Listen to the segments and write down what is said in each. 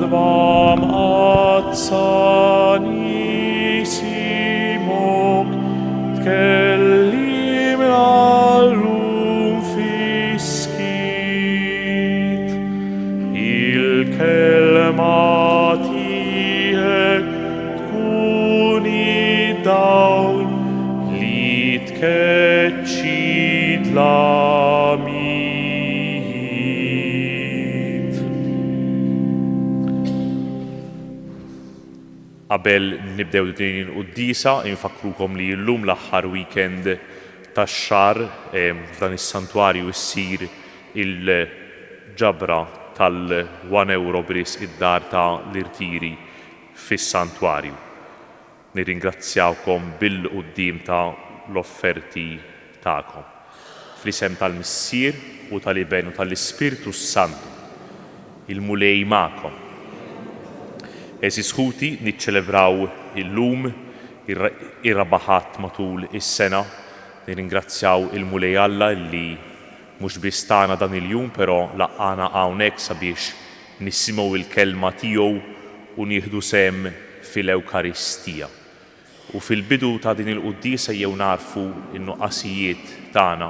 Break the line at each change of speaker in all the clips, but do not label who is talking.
advam atsanissimum tkellim allum fiskit il kelmatihe tkuni daul lit keċid lamit. Qabel nibdew din il-quddisa, infakrukom li llum l-aħħar weekend tax-xahar f'dan is-santwarju issir il-ġabra tal-1 euro bris id-dar ta' l-irtiri fis-santwarju. Nirringrazzjawkom bil-qudiem ta' l-offerti tagħkom. Fl-isem tal-Missier u tal-Iben u tal-Ispirtu Santu, il-mulej magħkom. Eżis ħuti niċċelebraw illum ir-rabaħat matul is-sena. Nirringrazzjaw il-mulej Alla li mhux biss tagħna dan il-jum, però laqgħana hawnhekk sabiex nissimgħu il-kelma tiegħu u nieħdu sehem fil-Ewkaristija. U fil-bidu ta' din il-quddisa jew narfu n-nuqqasijiet tagħna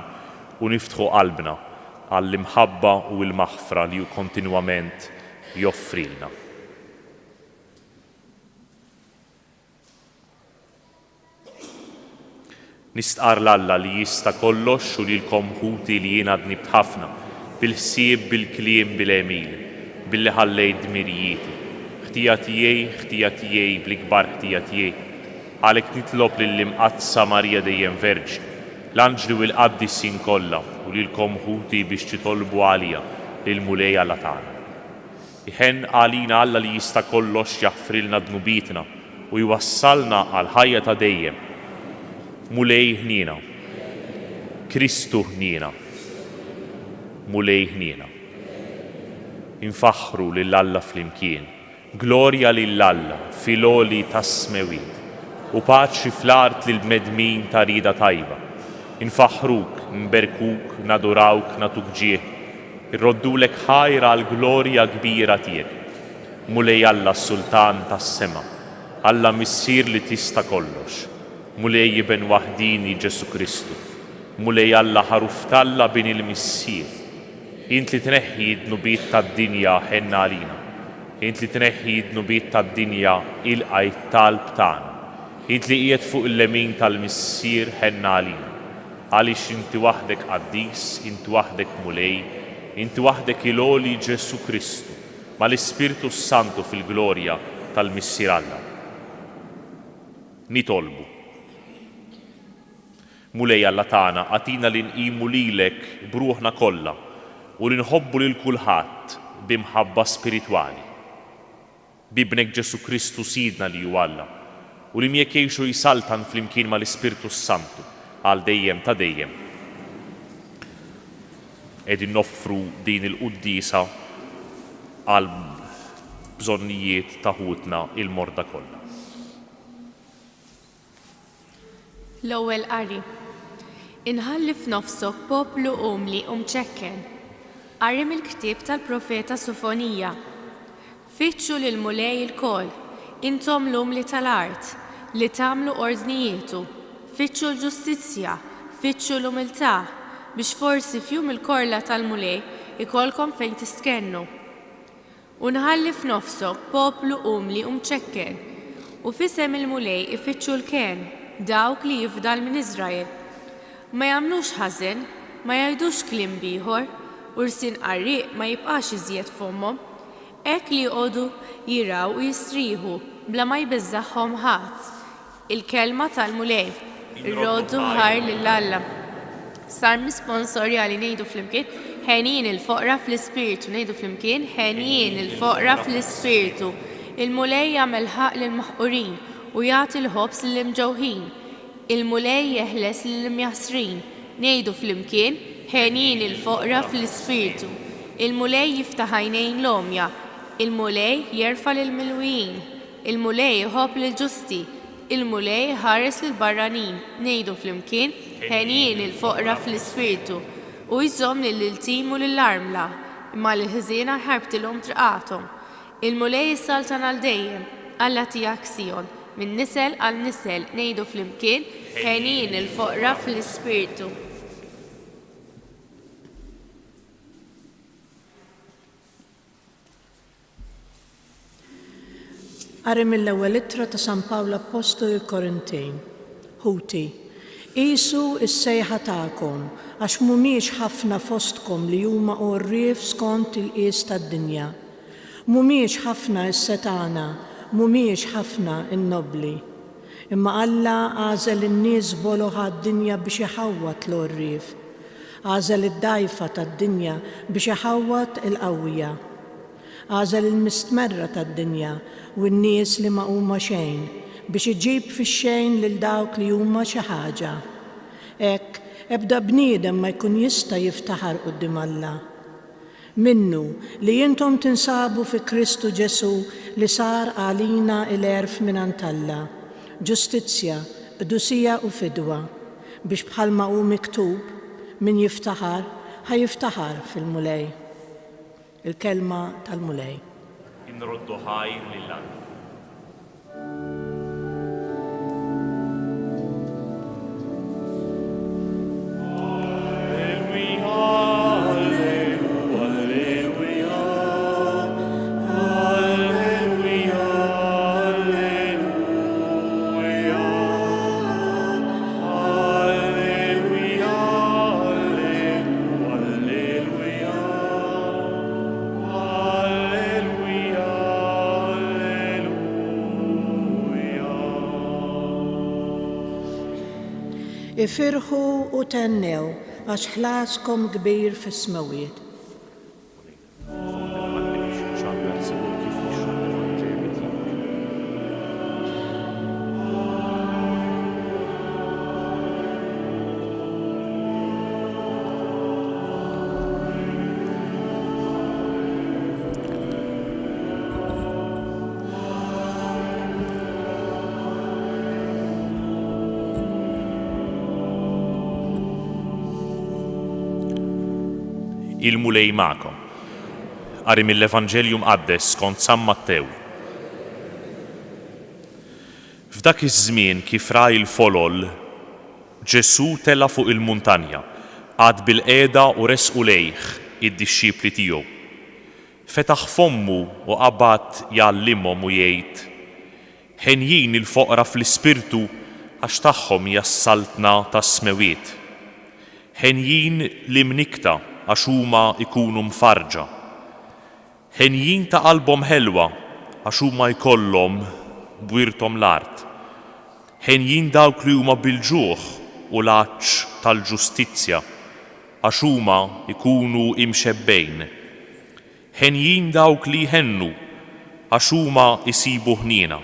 u niftħu qalbna għall-imħabba u l-maħfra li hu kontinwament joffrilna. Nistqar l-Alla li jista' kollox u lilkom ħuti li jien għadni b'ħafna bil-ħsieb, bil-kliem, bil-emil, billi ħallejt dmirijieti. ħtija tiegħi bl-ikbar ħtija tiegħi. Għalhekk nitlob lill-imqazza Marija dejjem Verġni, l-anġli u l-qaddisin kollha u lilkom ħuti biex titolbu għalija lill-mulej Alla tagħna. Iħenn għalina Alla li jista' kollox jaħfrilna dnubietna u jwassalna għal ħajja ta' dejjem. Mulej ħniena, Kristu ħniena, mulej ħniena. Infaħru lill-Alla flimkien, glorja lill-Alla fil-għoli tas-smewit u paċi fl-art lill-medmin ta' rida tajba. Infaħruk, nberkuk, nadurawk, natuk ġieħ, irroddulek ħajra għall-glorja kbira tiegħek. Mulej Alla s-Sultan tas-sema, Alla Missier li tista' kollox. Mulej Iben waħdini Ġesu Kristu, mulej Alla ħaruf talla bin il-Missier. Int li tneħħi d-nubiet tad-dinja ħenna għalina, int li tneħħi d-nubiet tad-dinja il-qajt talb tagħna, int li qiegħed fuq il-lemin tal-Missier ħenna għalina. Għaliex inti waħdek qaddis, inti waħdek mulej, inti waħdek il-għoli Ġesu Kristu, mal-Ispirtu Santu fil-glorja tal-Missier Alla. Nitolbu. Mulej Alla tagħna għatina li nqimu lilek bruħna kollha u li nħobbu lil kulħadd b'imħabba spiritwali. Bibnek Ġesu Kristu Sidna li hu Alla u li miegħek jgħixu jisaltan flimkien mal-Ispirtu Santu għal dejjem ta' dejjem. Qegħdin noffru din il-quddisa għal bżonnijiet ta' ħutna il-morda kollha.
L-ewwel qari. Inħalli f'nofsok poplu umli mċekken. Qari mill-ktieb tal-profeta Sofonija. Fittxu lil mulej il-kol, intom l-umli tal-art, li tagħmlu ordnijietu. Fittxu l-ġustizzja, fittxu l-umiltà, biex forsi fjum il-korla tal-mulej ikolkom fejn tistkennu. Unħalli f'nofsok poplu umli mċekken. U fisem il-mulej ifittxu l-ken, dawk li jifdal minn Iżrael. Ma jagħmlux ħażen, ma jgħidux kliem ieħor, u rsin qarriq ma jibqax iżjed f'homhom, hekk li jqogħdu jiraw u jistrieħu bla ma jbeżżagħhom ħadd. Il-kelma tal-mulej, irroddu ħar lill-Alla. Sarmi sponsorjali ngħidu flimkien, ħenjin il-foqra fl-ispirtu, ngħidu flimkien, ħenjin il-foqra fl-ispirtu. Il-mulej jagħmel ħaq lill-maħqurin u jagħti l-ħobs lill-imġewħin. Il-mulej jeħles lill-imjaħsrin, ngħidu flimkien, ħenjin il-foqra fl-ispirtu. Il-mulej jiftaħ għajnejn l-omja, il-mulej jerfa' lill-milwijin, il-mulej jħobb lill-ġusti, il-mulej ħares lill-barranin, ngħidu flimkien, ħenjin il-foqra fl-ispirtu u jżomm lill-iltim u lill-armla, imma l-ħżiena ħarbtilhom triqathom. Il-mulej saltan għal dejjem, Alla tiegħek Sion, minn nisel għal nisel ngħidu flimkien ħenjin il-foqra fl-ispirtu.
Qari mill-ewwel ittra ta' San Pawlu Apostolu l-Korintejn. Ħuti, qisu s-sejħa tagħkom għax mhumiex ħafna fostkom li huma qorrief skont il-qies tad-dinja. Mhumiex ħafna s-setana, mhumiex ħafna n-nobli. Imma Alla għażel in-nies boloħa d-dinja biex iħawwat l-qorrief. Għażel id-dgħajfa tad-dinja biex iħawwat il-qawwija. Għażel il-mistmerra tad-dinja u n-nies li ma huma xejn biex iġib fix-xejn lil dawk li huma xi ħaġa. Hekk ebda bniedem ma jkun jista' jiftaħar quddiem Alla. Minnu li intom tinsabu fi Kristu Ġesu li sar għalina il-erf mingħand Alla, ġustizzja, qdusija u fidwa, biex bħalma hu miktub min jiftaħar ħajiftaħar fil-mulej. Il-kelma tal-mulej.
Inroddu ħajr lill-Alla.
Ifirħu u tennew għax ħlaskom kbir fis-smawiet.
Il-mulej magħkom. Qari mill-Evanġelju mqaddes skont San Mattew. F'dak iż-żmien kif ra il-folol, Ġesu tela fuq il-muntanja, għad bil-qiegħda u resqu lejh id-dixxipli tiegħu. Fetaħ fommu u qabad jgħallimhom u jgħid: ħenjin il-foqra fl-ispirtu għax tagħhom hija s-saltna tas-smewiet. Ħenjin l-imnikta għax huma jkunu mfarġa. Ħenjin ta' qalbhom ħelwa għax huma jkollhom bwirthom l-art. Ħenjin dawk li huma bil-ġuħ u l-għaġġ tal-ġustizzja għax huma jkunu imxebbejn. Ħenjin dawk li jħennu għax huma jsibu ħniena.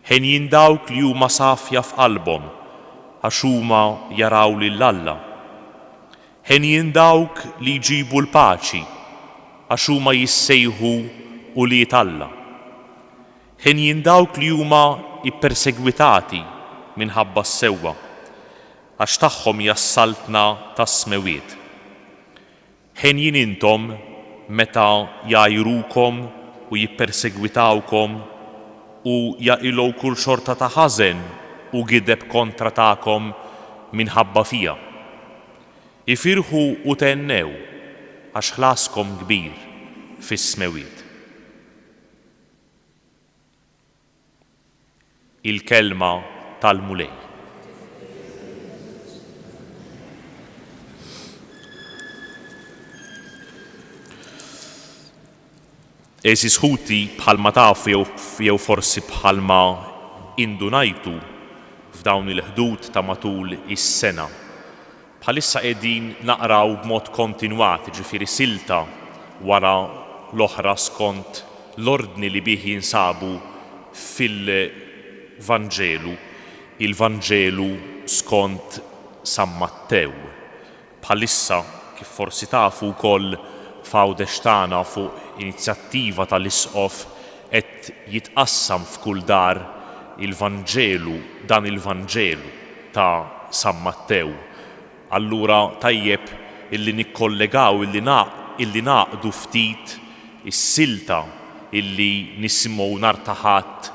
Ħenjin dawk li huma safja f'qalbhom għax huma jaraw lill-Alla. Ħenjin dawk li jġibu l-paċi għax huma jissejħu uliet Alla. Ħenjin dawk li huma ippersegwitati minħabba s-sewwa għax tagħhom hija s-saltna tas-smewiet. Ħenjin intom meta jgħajrukom u jippersegwitawkom u jaqilgħu kull xorta ta' ħażen u gideb kontra tagħkom minħabba fija. Ifirħu u tennew għax ħlaskom kbir fis-smewiet. Il-kelma tal-mulej. Eżis ħuti bħalma tafu jew forsi bħalma indunajtu f'dawn il-ħdud ta' matul is-sena. Bħalissa qegħdin naqraw b'mod kontinwat, ġifieri silta wara l-oħra skont l-ordni li bih jinsabu fil-Vanġelu, il-Vanġelu skont San Mattew. Bħalissa kif forsi tafu wkoll f'Għawdex tagħna fuq inizjattiva tal-Isqof qed jitqassam f'kull dar il-Vanġelu, dan il-Vanġelu ta' San Mattew. Allura tajjeb illi nikkollegaw illi naqdu ftit is-silta illi nisimgħu nhar ta' Ħadd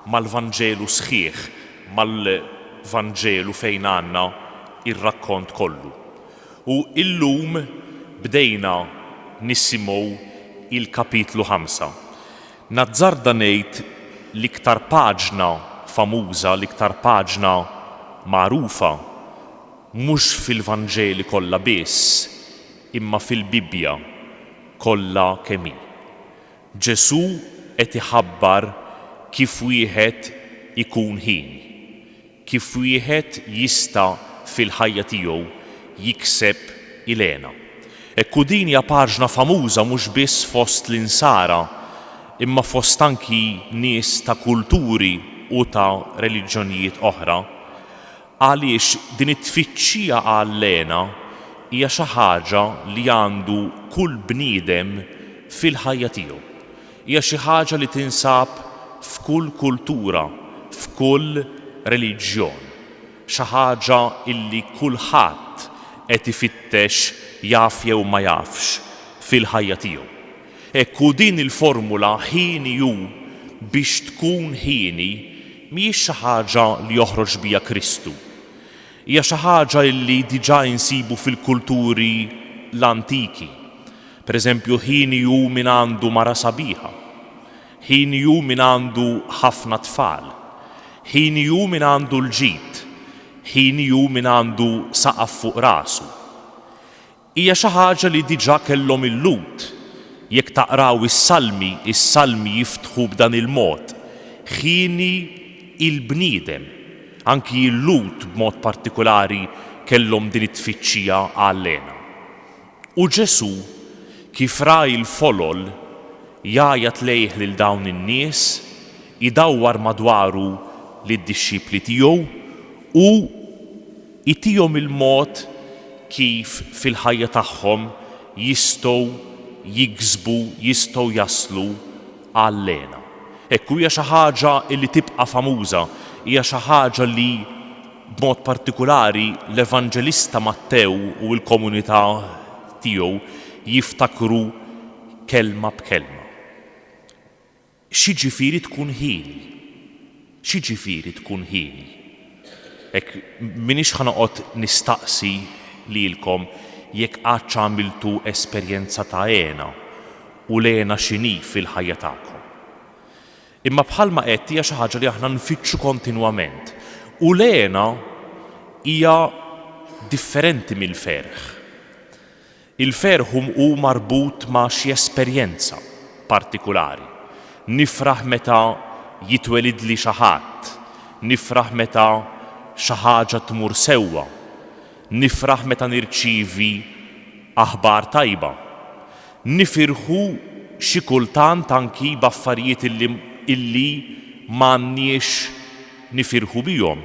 mal-Vanġelu sħiħ, mal-Vanġelu fejn għandna ir-rakkont kollu. U illum bdejna nisimgħu il-kapitlu 5. Nazzarda ngħid l-iktar paġna famuża, l-iktar paġna magħrufa mhux fil-Vanġeli kollha biss, imma fil-Bibja kollha kemm hi. Ġesù qed iħabbar kif wieħed ikun ħini, kif wieħed jista' fil-ħajja tiegħu jikseb ilena. Ekku din hija paġna famuża mhux biss fost l-insara, imma fost anki nies ta' kulturi u ta' reliġjonijiet oħra, għaliex din it-tfittxija għall-lena hija xi ħaġa li għandu kull bniedem fil-ħajja tiegħu. Hija xi ħaġa li tinsab f'kull kultura, f'kull reliġjon. Xi ħaġa illi kulħadd qed ifittex jaf jew ma jafx fil-ħajja tiegħu. Ekku din il-formula ħini hu biex tkun ħini mhijiex xi ħaġa li joħroġ biha Kristu. Hija xi ħaġa li diġà insibu fil-kulturi l-antiki. Pereżempju ħini hu min għandu mara sabiħa, ħini hu min għandu ħafna tfal, ħini hu min għandu l-ġid, ħini hu min għandu saqaf fuq rasu. Hija xi ħaġa li diġà kellhom il-Lut. Jekk taqraw is-salmi jiftħu b'dan il-mod. Ħini il-bniedem, anki l-Lut b'mod partikolari kellhom din it-tfittxija għall-lena. U Ġesù kif ra il-folol jgħajjat lejh lil dawn in-nies, idawwar madwaru lid-dixxipli tiegħu u itihom il-mod kif fil-ħajja tagħhom jistgħu jiksbu, jistgħu jaslu għall-lena. Ekku hija xi ħaġa li tibqa' famuża, hija xi ħaġa li b'mod partikolari l-Evanġelista Mattew u l-komunità tiegħu jiftakru kelma b'kelma. X'jiġifieri tkun ħini? X'jiġifieri tkun ħini? Hekk minix ħanoqgħod nistaqsi lilkom jekk qatt għamiltu esperjenza ta' għena u lena x'inhi fil-ħajja tagħkom. Imma bħalma qed hija xi ħaġa li aħna nfittxu kontinwament. U lena hija differenti mill-ferħ. Il-ferħ hu marbut ma' xi esperjenza partikolari. Nifraħ meta jitwelidli xi ħadd, nifraħ meta xi ħaġa tmur sewwa, nifraħ meta nirċievi aħbar tajba. Nifirħu xi kultant anki b'affarijiet illi m'għandniex nifirħu bihom.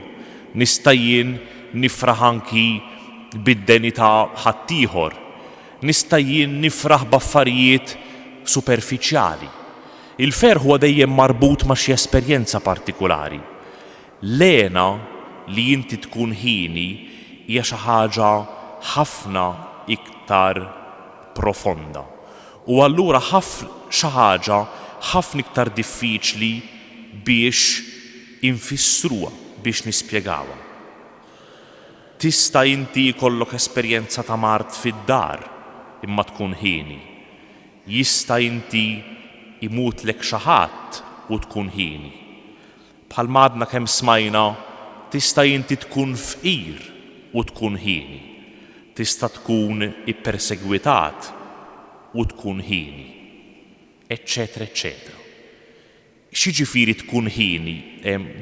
Nista' jien nifraħ anki bid-deni ta' ħaddieħor. Nista' jien nifraħ b'affarijiet superfiċjali. Il-ferħ huwa dejjem marbut ma' xi esperjenza partikolari. Lena li inti tkun ħini hija xi ħaġa ħafna iktar profonda. U allura xi ħaġa ħafna iktar diffiċli biex infissruha, biex nispjegawha. Tista' inti jkollok esperjenza ta' mart fid-dar imma tkun ħini. Jista' inti imutlek xi ħadd u tkun ħini. Bħal m'għadna kemm smajna tista' inti tkun fqir u tkun ħini. Tista' tkun ippersegwitat u tkun ħini, eċċetera, eċċetera. X'jiġifieri tkun ħini?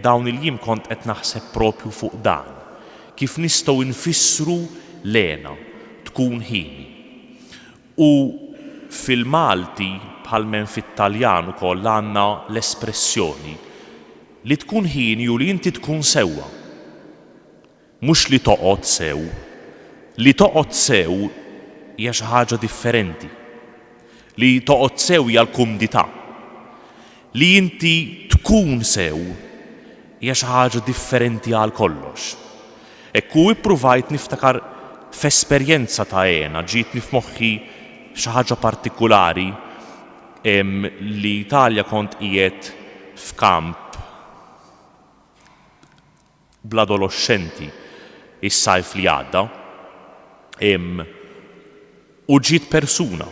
Dawn il-jiem kont qed naħseb propju fuq dan. Kif nistgħu nfissru lena tkun ħini. U fil-Malti bħalmen fit-Taljan ukoll għandna l-espressjoni li tkun ħini u li inti tkun sewwa. Mhux li toqgħod sew. Li toqgħod sew hija xi ħaġa differenti. Li toqgħod sew hija l-kumdità. Li inti tkun sew hija xi ħaġa differenti għal kollox. Ekku ippruvajt niftakar f'esperjenza ta' għena, ġietni f'moħħi xi ħaġa partikulari L-Italja kont qiegħed f'kamp bl-adolescenti is-sajf li għadda u ġiet persuna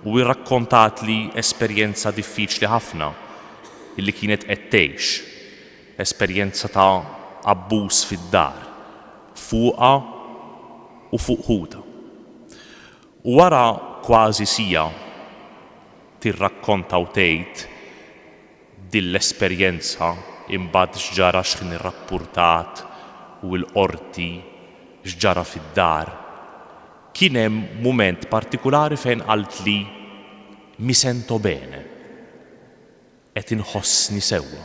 u rrakkontat li esperjenza diffiċli ħafna li kienet qed tgħix, esperjenza ta' abbuż fid-dar fuqha u fuq ħuta. U wara kważi sija tirrakkonta u tgħid din l-esperjenza imbagħad x'ġara x'kien irrappurtat u l-qorti x'ġara fid-dar. Kien hemm mument partikulari fejn qalt li mi sento bene, qed inħossni sewwa.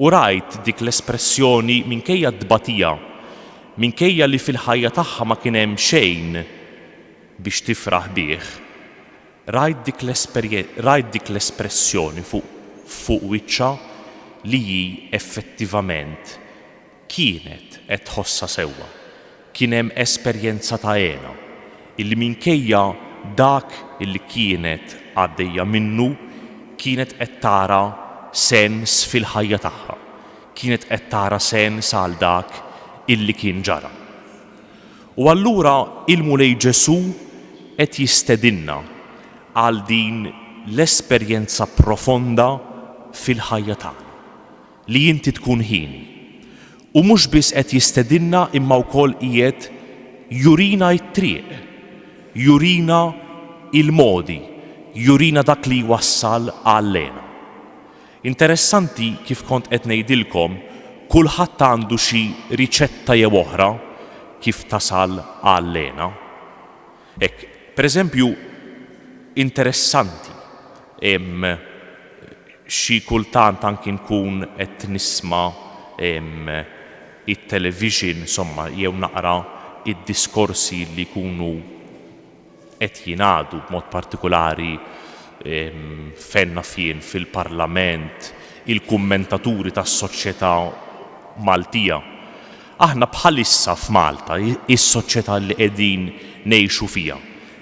U rajt dik l-espressjoni minkejja d-dbatija, minkejja li fil-ħajja tagħha ma kien hemm xejn biex tifraħ bih, rajt dik l-espressjoni fuq wiċċha li hi effettivament kienet qed tħossha sewwa. Kien hemm esperjenza ta' għena illi minkejja dak illi kienet għaddejja minnu kienet qed tara sens fil-ħajja tagħha, kienet qed tara sens għal dak illi kien ġara. U allura il-Mulej Ġesu qed jistedinna għal din l-esperjenza profonda fil-ħajja tagħna li inti tkun ħini. U mhux biss qed jistedinna imma wkoll qiegħed jurina t-triq, jurina il-modi, jurina dak li jwassal għallena. Interessanti kif kont qed ngħidilkom, kulħadd għandu xi riċetta jew oħra kif tasal għallena. Hekk, pereżempju, interessanti xi kultant anki nkun qed nisma' it-television, insomma, jew naqra id-diskorsi li jkunu qed jingħadu b'mod partikolari fenna fien fil-Parlament, il-kummentaturi tas-soċjetà Maltija. Aħna bħalissa f'Malta, is-soċjetà li qegħdin ngħixu fiha.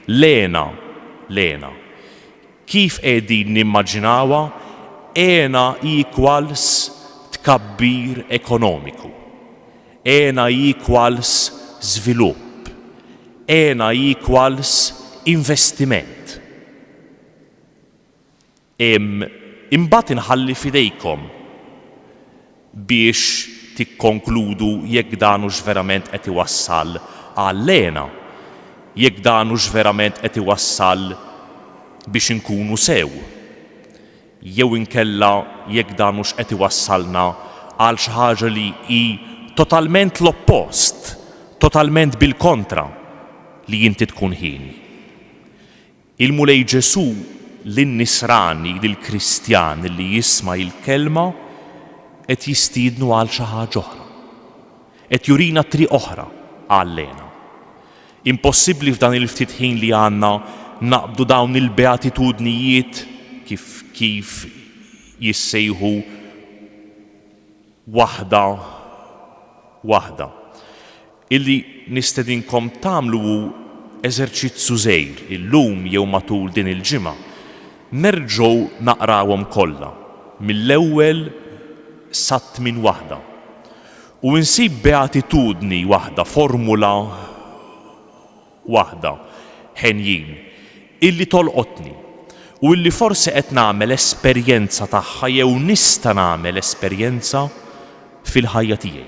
Lena. Kif qegħdin nimmaġinawha? Ena equals tkabbir ekonomiku. Ena equals żvilupp. Ena equals investiment. Imbagħad inħalli fidejkom biex tikkonkludu jekk dan hux verament qed iwassal għall-għena, jekk dan hux verament qed iwassal biex inkunu sew, jew inkella jekk dan hux qed iwassalna għal xi ħaġa li hi totalment l-oppost, totalment bil-kontra li inti tkun ħini. Il-Mulej Ġesu lin-nisrani, lill-Kristjan li jisma' il-kelma qed jistiednu għal xi ħaġa oħra, qed jurina triq oħra għallena. Impossibbli f'dan il-ftit ħin li għandna naqbdu dawn il-beatitudnijiet kif jissejħu waħda illi nistedinkom tagħmlu eżerċizzju żgħir illum jew matul din il-ġimgħa. Nerġgħu naqrawhom kollha mill-ewwel sa tmien waħda u nsib beatitudni waħda, formula waħda ħenjin illi tolqotni u illi forsi qed nagħmel esperjenza tagħha jew nista' nagħmel esperjenza fil-ħajja tiegħi.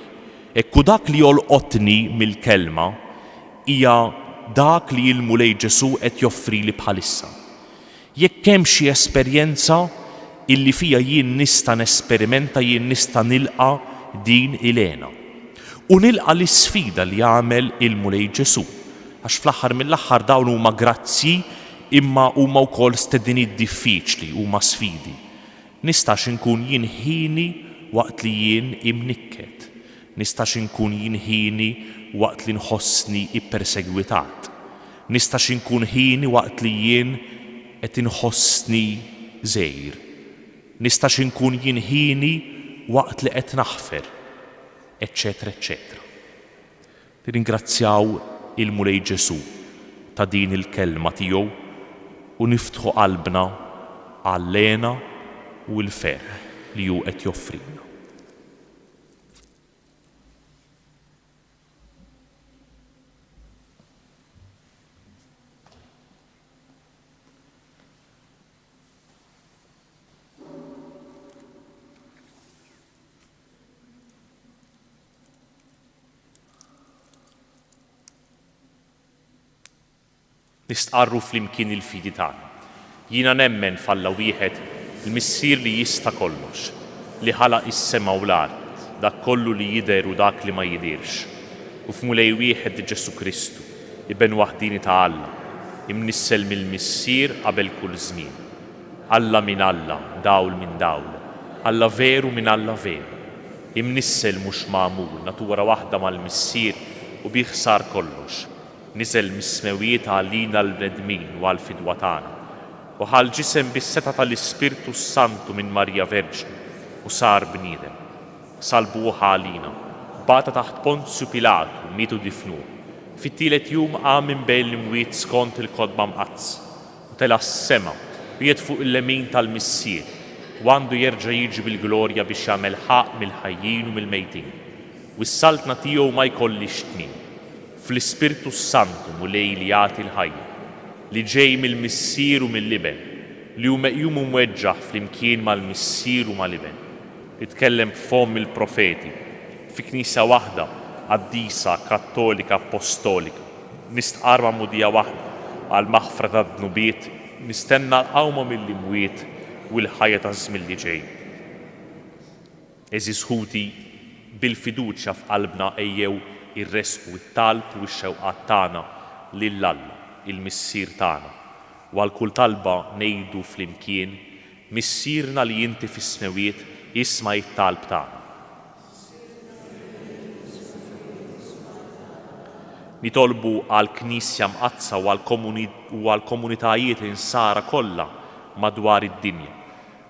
Ekku dak li jolqotni mill-kelma hija dak li l-Mulej Ġesu qed joffrili bħalissa. Jekk hemm xi esperjenza illi fija jien nista' nesperimenta, jien nista' nilqa' din il-għena. U nilqa' l-isfida li jagħmel il-Mulej Ġesu. Għax fl-aħħar mill-aħħar dawn huma grazzi imma huma wkoll stedinijiet diffiċli, huma sfidi. Nistax inkun jien ħini waqt li jien imnikket. Nistax inkun jien ħini waqt li nħossni ippersegwitat. Nistax inkun ħini waqt li jien qed inħossni żgħir. Nistax inkun jien ħini waqt li qed naħfer, eċċetera, eċċetera. Ringrazzjaw il-Mulej Ġesu ta' din il-kelma tiegħu u niftħu qalbna għall-lena u l-ferħ li hu qed joffrina. Nistqarru flimkien il-fidi tagħna. Jiena nemmen f'Alla wieħed il-Missier li jista' kollox, li ħalaq is-sema u l-art, dak kollu li jidher u dak li ma jidirx. U f'Mulej wieħed Ġesu Kristu, iben waħdini ta' Alla, imnissel mill-Missier qabel kull żmien. Alla minn Alla, dawl minn dawl, Alla veru minn Alla veru. Imnissel mhux magħmul, natura waħda mal-Missier u bih sar kollox. Niżel mis-smewijiet għalina l-bnedmin u għal-fidwa tagħna. U ħal ġisem bis-seta tal-Ispirtu Santu minn Marja Verġni u sar bniedem. Salbuh għalina, bata taħt Ponzju Pilatu, mietu difnuh. Fit-tielet jum qam minn bejn l-imwiet skont il-kodba mqazz u tela s-sema u jed fuq il-lemin tal-Missier u għandu jerġa' jiġi bil-glorja biex jagħmel ħaq mill-ħajjin u mill-mejtin. U s-saltna tiegħu ma jkollix tmiem. Fl-Ispirtu Santu Mulej li jagħti l-ħajja, li ġej mill-Missier u mill-Liben, li hu meqjum u mweġġaħ flimkien mal-Missier u mal-Liben. Itkellem b'fom il-profeti, fi Knisja waħda, qaddisa, kattolika, apostolika, nistqarba mudija waħda għal maħfra ta' dnubiet, nistenna l-qawma mill-imwiet u l-ħajja ta' żmien li ġej. Eżiż ħuti bil-fiduċja f'qalbna ejjew ir-resqu it-talb u x-xewqat tagħna lil Alla, il-Missier tagħna. U għal kull talba ngħidu flimkien, Missierna li inti fis-smewiet isma' it-talb tagħna. Nitolbu għal Knisja mqazza u għal komunitajiet insara kollha madwar id-dinja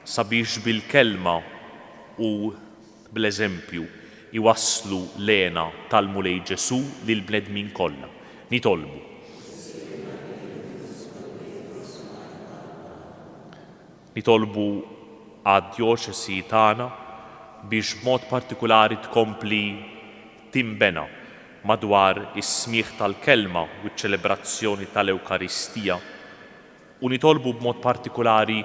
sabiex bil-kelma u bl-eżempju iwasslu lena tal-Mulej Ġesu lil bnedmin kollha. Nitolbu. Nitolbu għad-djoċesi tagħna biex b'mod partikulari tkompli timbena madwar is-smigħ tal-kelma u ċ-ċelebrazzjoni tal-Ewkaristija u nitolbu b'mod partikulari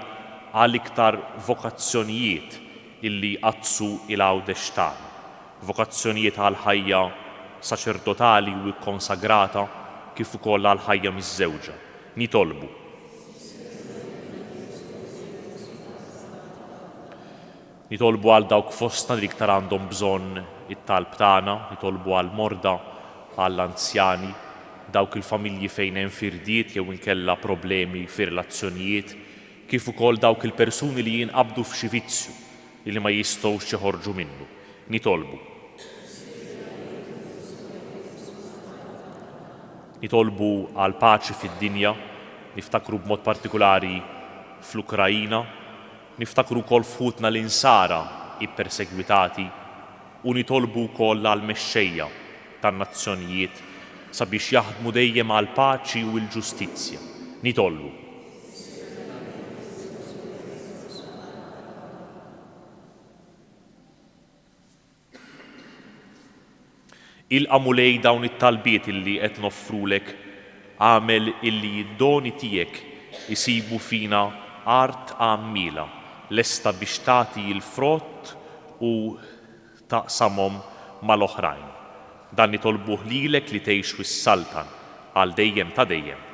għal iktar vokazzjonijiet illi qazzu il-għawdex tagħna. Vokazzjonijiet għal ħajja saċerdotali u konsagrata kif ukoll għal ħajja miż-żewġa. Nitolbu. Nitolbu għal dawk fostna li iktar għandhom bżonn it-talb tagħna, nitolbu għal morda, għall anzjani, dawk il-familji fejn hemm firdiet jew inkella problemi fir-relazzjonijiet, kif ukoll dawk il-persuni li jinqabdu f'xi vizzju li ma jistgħux joħorġu minnu. Nitolbu. Nitolbu għal paċi fid-dinja, niftakru b'mod partikulari fl-Ukrajina, niftakru wkoll f'ħutna l-insara ippersegwitati u nitolbu wkoll għal mexxejja tan-nazzjonijiet sabiex jaħdmu dejjem għal paċi u l-ġustizzja. Nitolbu. Il-qamulej dawn it-talbiet illi qed noffrulek għamel illi d-doni tiegħek isibu fina art għammila lesta biex tagħti l-frott u taqsamhom mal-oħrajn. Dan nitolbuh lilek li tgħix fis-saltan għal dejjem ta' dejjem.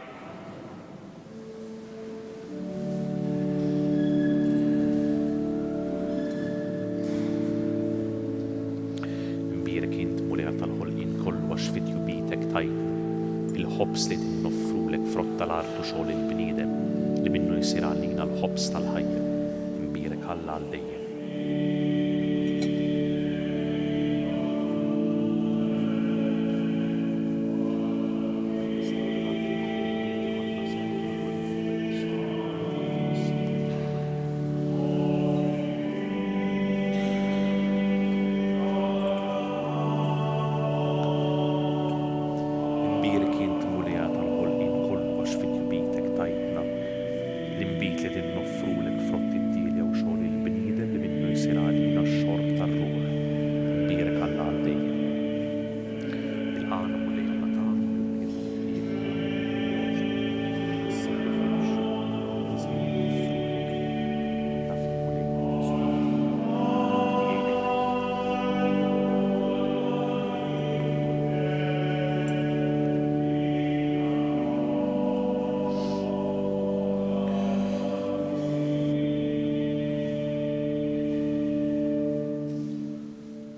Il-ħobs li tinnoffrulek frott tal-art u xogħol il-bniedem li minnu jsir għalina l-ħobs tal-ħajja. Imbierek Alla għal dejjem. il-bit li tinnoffrulek frott id-dilja u xogħol il-bniedem li minnu jsir għalina x-xorb tar-ruħ. Nbierek Alla għal dejjem. Il-għana mulej Alla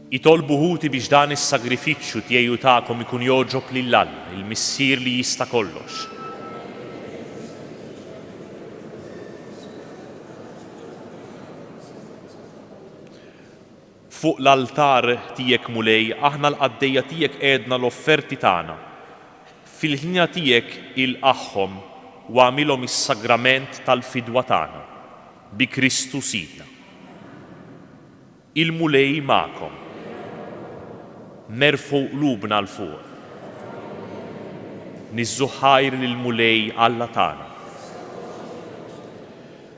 Jitolbu ħuti biex dan is-sagrifiċċju tiegħu tagħkom ikun joġob lill-Alla, il-Missier li jista' kollox. Fuq l-altar tiegħek mulej, aħna l-qaddejja tiegħek qiegħdna l-offerti tagħna. Fil-ħinja tiegħek ilqaħħom u għamilhom is-sagrament tal-fidwa tagħna bi Kristu Sidna. Il-mulej magħkom. Nerfu qlubna l-fuq. Niżżuħħajr lill-mulej Alla tagħna.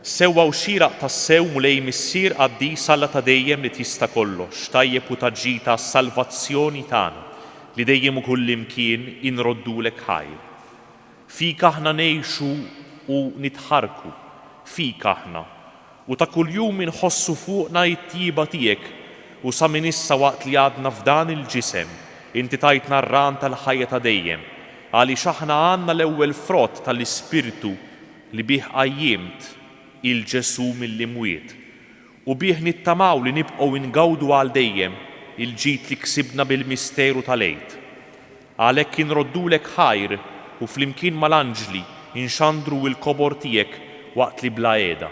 Sewwa u xieraq tas-sew mulej missier qaddis Alla ta' dejjem li tista' kollox, tajjeb u taġġita s-salvazzjoni tagħna li dejjem u kullimkien inroddulek ħajr. Fik aħna ngħixu u nitħarku, fik aħna, u ta' kuljum inħossu fuqna it-tieba tiegħek u sa minn issa waqt li għadna f'dan il-ġisem, inti tajtna r-ran tal-ħajja ta' dejjem, għaliex aħna għandna l-ewwel frott tal-Ispirtu li bih qajjimt il-Ġesu mill-imwiet u bih nittamaw li nibqgħu ingawdu għal dejjem il-ġid li ksibna bil-misteru tal-għejd. Għalhekk inroddulek ħajr u flimkien mal-anġli inxandru l-kobor tiegħek waqt li bla qiegħda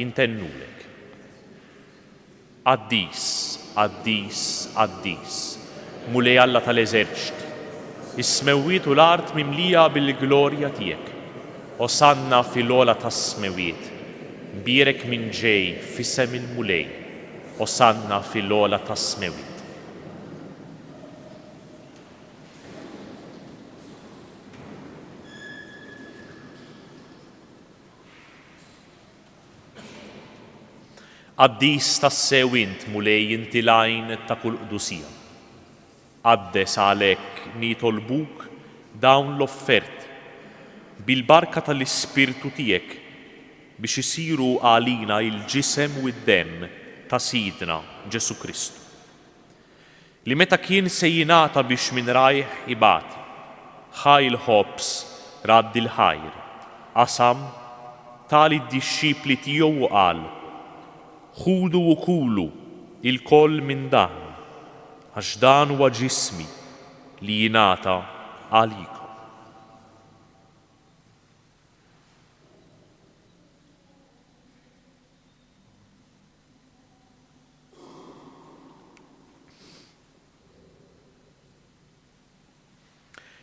intennulek. Qaddis, qaddis, qaddis, mulej Alla tal-eżerċti, is-smewwiet u l-art mimlija bil-glorja tiegħek. Osanna fil-ola tas-smewwiet, nbierek minn ġej f'isem il-mulej, osanna fil-ola tas-smewwiet. Qaddis tas-sew int mulej inti l-għajn ta' kull qdusija. Qaddes għalhekk nitolbuk dawn l-offerti bil-barka tal-Ispirtu tiegħek biex isiru għalina il-ġisem u d-demm ta' Sidna Ġesu Kristu. Li meta kien se jingħata biex minn rajh ibati, ħajl ħobs radd il-ħajr, qasam tali d-dixxipli tiegħu qal: ħudu u kulu il-koll minn dan, għax dan huwa ġismi li jingħata għalikom.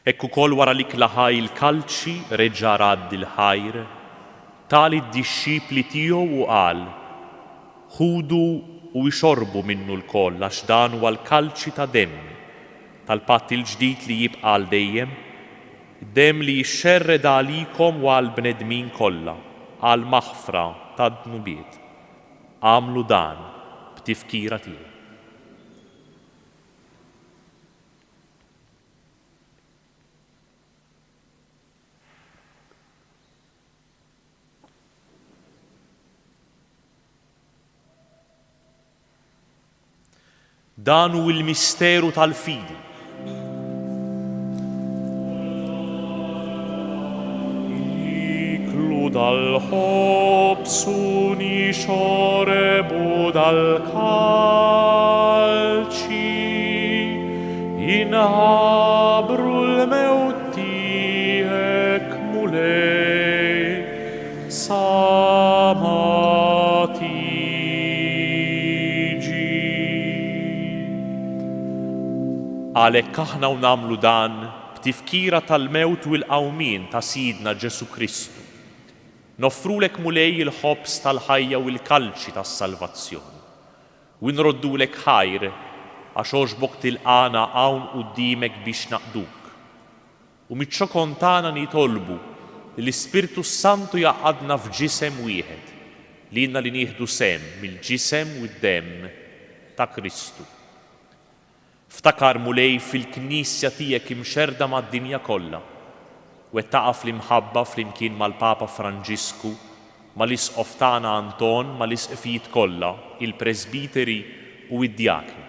Hekk ukoll wara li klaħa il-kalċi reġa' radd il-ħajr, tali d-dixxipli tiegħu u qal: ħudu u jxorbu minnu l-koll għax dan huwa l-kalċi ta' demmi tal-patt il-ġdid li jibqa' għal dejjem, demm li jxerred għalikom u għal bnedmin kollha għal maħfra ta' dnubiet. Għamlu dan b'tifkira tiegħu. Dan hu l-misteru tal-fidi. Iklu dal-ħobs u nixorbu dal-kalċi, jinħabru l-mewt tiegħek mulej samati. Għalhekk aħna u nagħmlu dan b'tifkira tal-mewt u l-qawmien ta' Sidna Ġesu Kristu. Noffrulek mulej il-ħobs tal-ħajja u l-kalċi tas-salvazzjoni. U nroddulek ħajr għax għoġbok tilqana hawn quddiemek biex naqduk. U miċ-ċokon tagħna nitolbu l-Ispirtu Santu jaqadna f'ġisem wieħed li jenna li nieħdu sem mill-ġisem u d-demm ta' Kristu. Ftakar mulej fil-Knisja tiegħek imxerda mad-dinja kollha u qed taqa' fl-imħabba flimkien mal-Papa Franġisku, mal-Isqof tagħna Anton, mal-Isqfijiet kollha, il-Presbiteri u d-Djakni.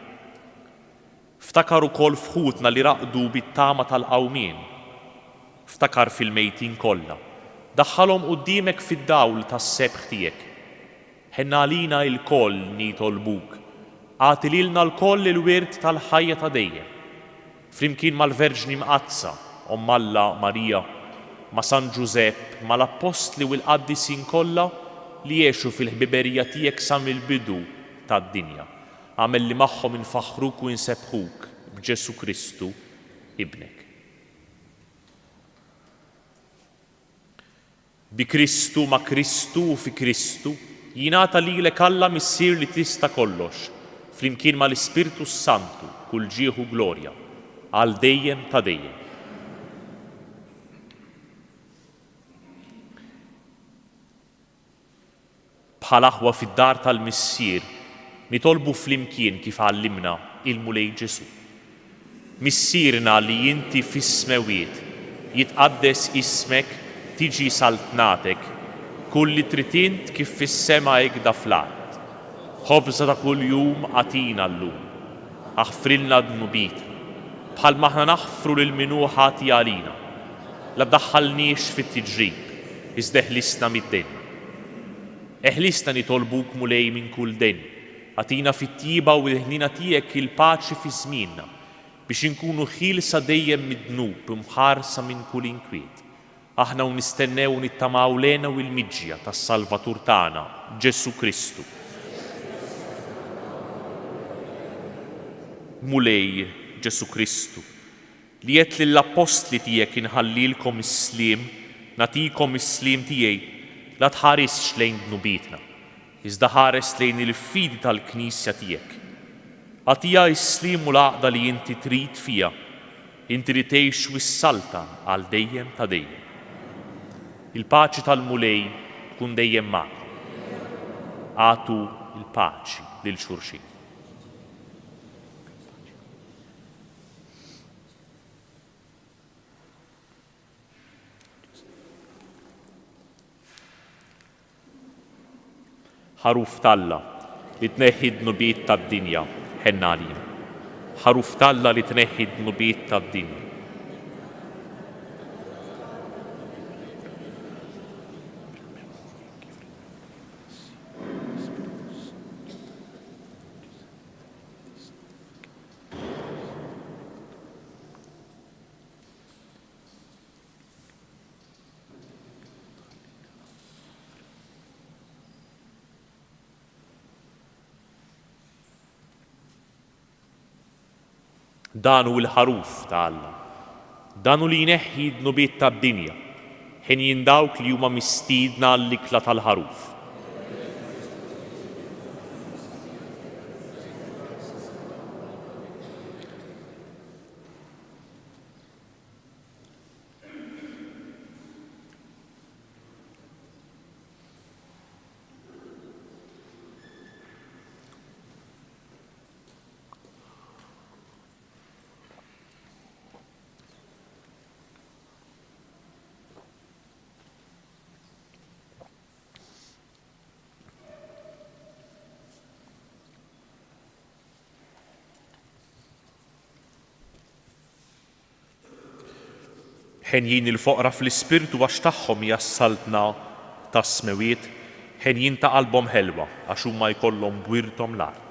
Ftakar ukoll fħutna li raqdu bit-tama tal-qawmien. Ftakar fil-mejtin kollha. Daħħalhom quddiemek fid-dawl tas-sebħ tiegħek. Ħenna għalina l-koll nitolbuk. Għati lilna l-koll il-wirt tal-ħajja ta' dejjem. Flimkien mal-Verġni Mqazza, Omm Alla Marija, ma' San Ġusepp, mal-Apostli u l-Qaddisin kollha li jgħixu fil-ħbiberija tiegħek sa mill-bidu tad-dinja. Għamel li magħhom infaħruk u nsebħuk b'Ġesu Kristu, Ibnek. Bi Kristu, ma' Kristu u fi Kristu jingħata lilek Alla missier li tista' kollox, flimkien mal-Ispirtu Santu kull ġieħu glorja, għal dejjem ta' dejjem. Bħal aħwa fid-dar tal-missier nitolbu flimkien kif għallimna il-mulej Ġesu. Missierna li inti fis-smewiet jitqaddes ismek, tiġi saltnatek, kulli tritint kif fis-sema hekk fl-art. Ħobża ta' kuljum għatina llum, aħfrilna d-nubitna, bħal maħna naħfru lil min hu ħati għalina, la ddaħħalniex fit-tiġrib, iżda eħlisna mid-den. Eħlisna nitolbuk mulej minn kull den, għatina fit-tjiba u l-ħnina tiegħek il-paċi fi żmienna biex inkunu ħielsa dejjem mid-dnub imħarsa minn kull inkwiet. Aħna u nistennew u nittamaw lena u l-miġġija tas-Salvatur tagħna, Ġesu Kristu. Mulej Ġesu Kristu, li qed lill-Apostli tiegħek inħallilkom is-sliem, nagħtikom is-sliem tiegħi, la tħarisx lejn dnubitna, iżda ħares lejn il-fidi tal-Knisja tiegħek. Għatija s-sliem u l-għaqda li inti trid fija, inti li tgħix wis-salta għal dejjem ta' dejjem. Il-paċi tal-mulej tkun dejjem magħkom. Għatu il-paċi lil xulxin. Ħaruf talla li tneħħi d-nubiet tad-dinja ħenna għalina. Ħaruf talla li tneħħi d-nubiet tad-dinja. Dan hu l-ħaruf ta' Alla. Dan hu li jneħħi d-nubiet tad-dinja, ħin dawk li huma mistiedna l-ikla tal-ħaruf. Ħenjin il-foqra fl-ispirtu għax tagħhom jassaltna tas-smewiet, ħenjin ta' qalbhom ħelwa għax huma jkollhom bwirthom l-art.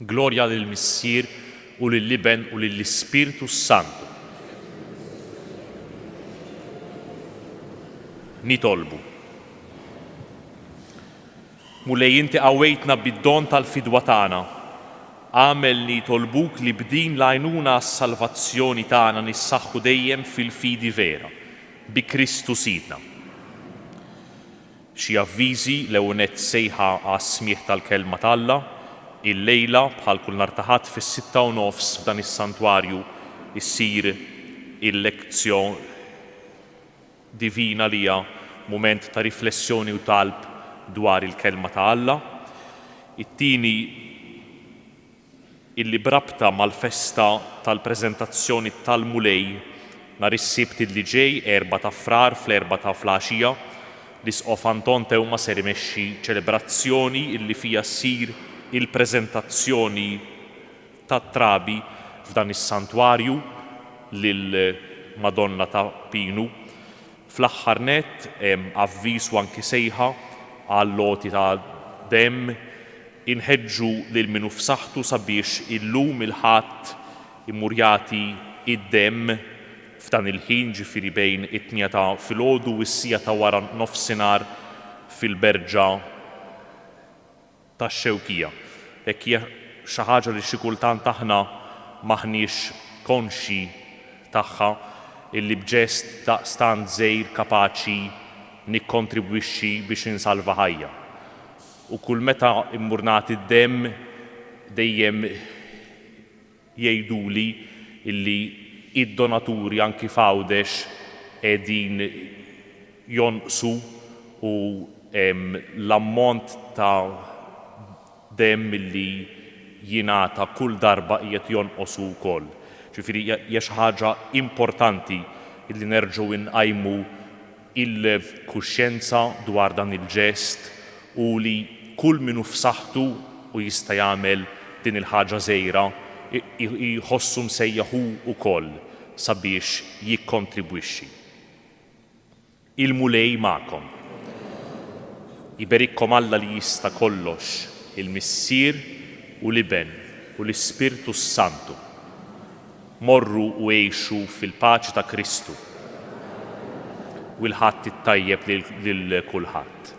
Glorja lill-Missier u lill-Iben u lill-Ispiritu Santu. Nitolbu. Mulej inti qawwejtna bid-don tal-fidwa tagħna, għamel nitolbuk li b'din l-għajnuna għas-salvazzjoni tagħna nissaħħu dejjem fil-fidi vera, bi Kristu Sidna. Xi avviżi l-ewwel nett sejħa għas-smieħ tal-kelma tal-Alla, il-lejla bħal kull nhar ta' Ħadd fis-6:30 f'dan is-santwarju issir il-lezzjon divina li hija mument ta' riflessjoni u talb dwar il-kelma ta' Alla. It-tieni illi brabta mal-festa tal-preżentazzjoni tal-mulej nhar is-Sibt li ġej 4 ta' Frar fl-4 ta' filgħaxija l-Isqof Anton Tewma ser imexxi ċelebrazzjoni illi fiha ssir il-preżentazzjoni tat-trabi f'dan is-santwarju lil Madonna ta' Pinu. Fl-aħħar nett hemm avviż u anki sejħa għal loti ta' demm inħeġġu lil minu f'saħħtu sabiex illum il-Ħadd imur jagħti id-demm f'dan il-ħin ġifieri bejn it-tnija ta' filgħodu u s-sija ta' wara nofsinhar fil-berġa tax-Xewkija. Hekk hija xi ħaġa li xi kultant aħna m'aħniex konxi tagħha illi b'ġest daqstant żgħir kapaċi nikkontribwixxi biex insalva ħajja. U kull meta immur nagħti d-demm dejjem jgħiduli illi id-donaturi anki f'Għawdex qegħdin jonqsu u l-ammont ta' demm illi jingħata kull darba qiegħed jonqosu wkoll. Ġifieri hija xi ħaġa importanti illi nerġgħu inqajmu il-kuxjenza dwar dan il-ġest u li kull minu f'saħħtu u jista' jagħmel din il-ħaġa żgħira jħossu msejjaħ hu wkoll sabiex jikkontribwixxi. Il-mulej magħkom. Iberikkom Alla li jista' kollox, il-Missier u l-Iben u l-Ispiritu Santu. Morru u għejxu fil-paċi ta' Kristu u l-Ħadd ittajjeb lil kulħadd.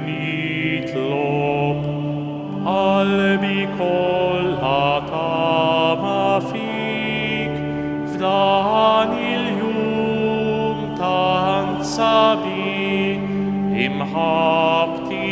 Nitlob qalbi kollha tama fik f'dan il-jum tant sabiħ imħabti